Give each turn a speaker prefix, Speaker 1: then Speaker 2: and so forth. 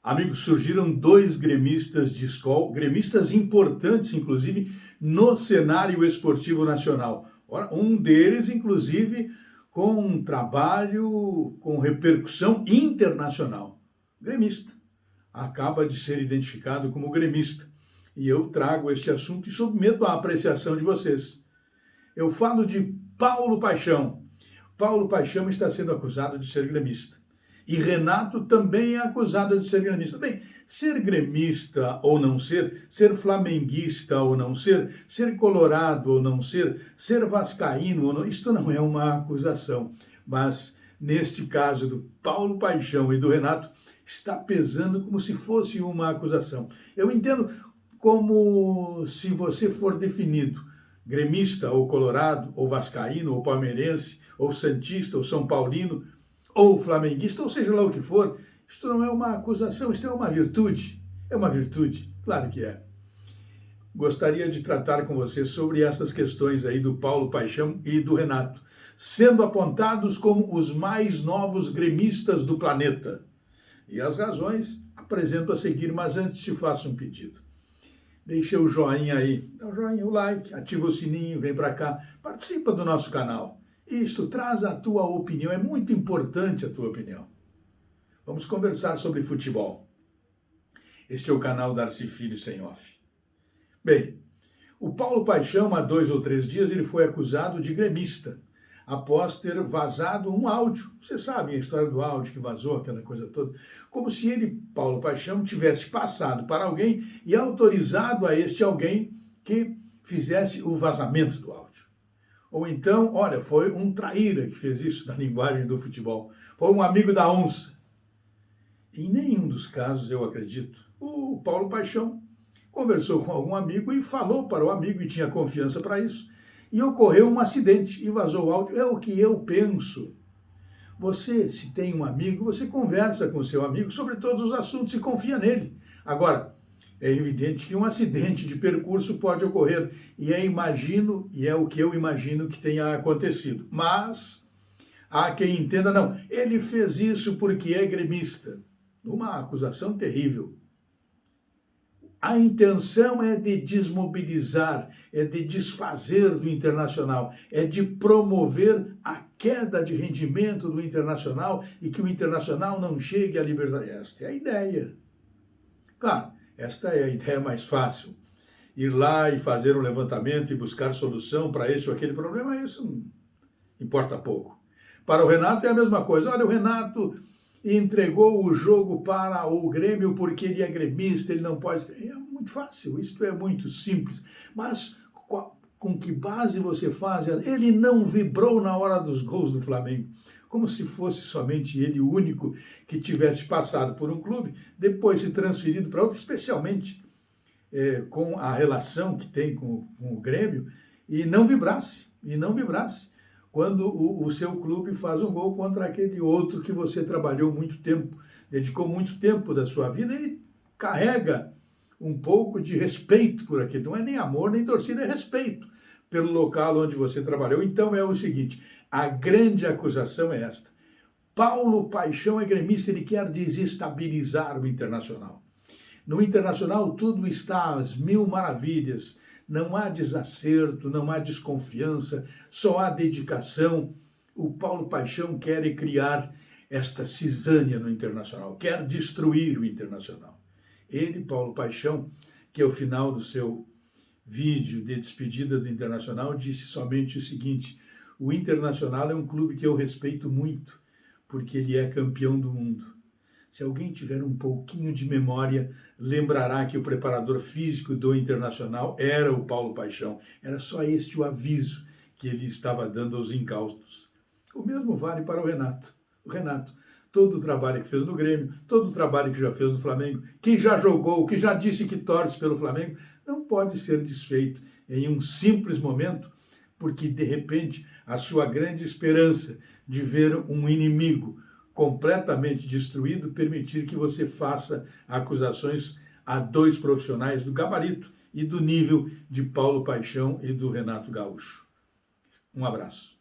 Speaker 1: Amigos, surgiram dois gremistas de escola, gremistas importantes, inclusive, no cenário esportivo nacional. Ora, um deles, inclusive, com um trabalho com repercussão internacional. Gremista. Acaba de ser identificado como gremista. E eu trago este assunto e submeto à apreciação de vocês. Eu falo de Paulo Paixão. Paulo Paixão está sendo acusado de ser gremista. E Renato também é acusado de ser gremista. Bem, ser gremista ou não ser flamenguista ou não ser colorado ou não ser vascaíno ou não, isto não é uma acusação. Mas, neste caso do Paulo Paixão e do Renato, está pesando como se fosse uma acusação. Eu entendo como se você for definido gremista ou colorado, ou vascaíno, ou palmeirense, ou santista, ou são paulino, ou flamenguista, ou seja lá o que for, isto não é uma acusação, isto é uma virtude. É uma virtude, claro que é. Gostaria de tratar com você sobre essas questões aí do Paulo Paixão e do Renato, sendo apontados como os mais novos gremistas do planeta. E as razões apresento a seguir, mas antes te faço um pedido. Deixa o joinha aí, dá o joinha, o like, ativa o sininho, vem para cá, participa do nosso canal. Isto traz a tua opinião, é muito importante a tua opinião. Vamos conversar sobre futebol. Este é o canal Darcy Filho Sem Off. Bem, o Paulo Paixão, há 2 ou 3 dias, ele foi acusado de gremista, após ter vazado um áudio. Você sabe a história do áudio que vazou, aquela coisa toda. Como se ele, Paulo Paixão, tivesse passado para alguém e autorizado a este alguém que fizesse o vazamento do áudio. Ou então, olha, foi um traíra que fez isso na linguagem do futebol. Foi um amigo da onça. Em nenhum dos casos, eu acredito, o Paulo Paixão conversou com algum amigo e falou para o amigo e tinha confiança para isso. E ocorreu um acidente e vazou o áudio. É o que eu penso. Você, se tem um amigo, você conversa com o seu amigo sobre todos os assuntos e confia nele. Agora, é evidente que um acidente de percurso pode ocorrer e é o que eu imagino que tenha acontecido. Mas há quem entenda, não, ele fez isso porque é gremista. Uma acusação terrível. A intenção é de desmobilizar, é de desfazer do Internacional, é de promover a queda de rendimento do Internacional e que o Internacional não chegue à Libertadores. Esta é a ideia. Claro, esta é a ideia mais fácil. Ir lá e fazer um levantamento e buscar solução para este ou aquele problema, isso importa pouco. Para o Renato é a mesma coisa. Olha, o Renato entregou o jogo para o Grêmio porque ele é gremista, ele não pode... É muito fácil, isso é muito simples. Mas com que base você faz? Ele não vibrou na hora dos gols do Flamengo. Como se fosse somente ele o único que tivesse passado por um clube, depois se transferido para outro, especialmente com a relação que tem com o Grêmio, e não vibrasse, quando o seu clube faz um gol contra aquele outro que você trabalhou muito tempo, dedicou muito tempo da sua vida e carrega um pouco de respeito por aquilo. Não é nem amor, nem torcida, é respeito pelo local onde você trabalhou. Então é o seguinte, a grande acusação é esta. Paulo Paixão é gremista, ele quer desestabilizar o Internacional. No Internacional tudo está às mil maravilhas, não há desacerto, não há desconfiança, só há dedicação. O Paulo Paixão quer criar esta cisânia no Internacional, quer destruir o Internacional. Ele, Paulo Paixão, que ao final do seu vídeo de despedida do Internacional, disse somente o seguinte: o Internacional é um clube que eu respeito muito, porque ele é campeão do mundo. Se alguém tiver um pouquinho de memória, lembrará que o preparador físico do Internacional era o Paulo Paixão. Era só este o aviso que ele estava dando aos incautos. O mesmo vale para o Renato. O Renato, todo o trabalho que fez no Grêmio, todo o trabalho que já fez no Flamengo, que já jogou, que já disse que torce pelo Flamengo, não pode ser desfeito em um simples momento, porque de repente a sua grande esperança de ver um inimigo completamente destruído permitir que você faça acusações a dois profissionais do gabarito e do nível de Paulo Paixão e do Renato Gaúcho. Um abraço.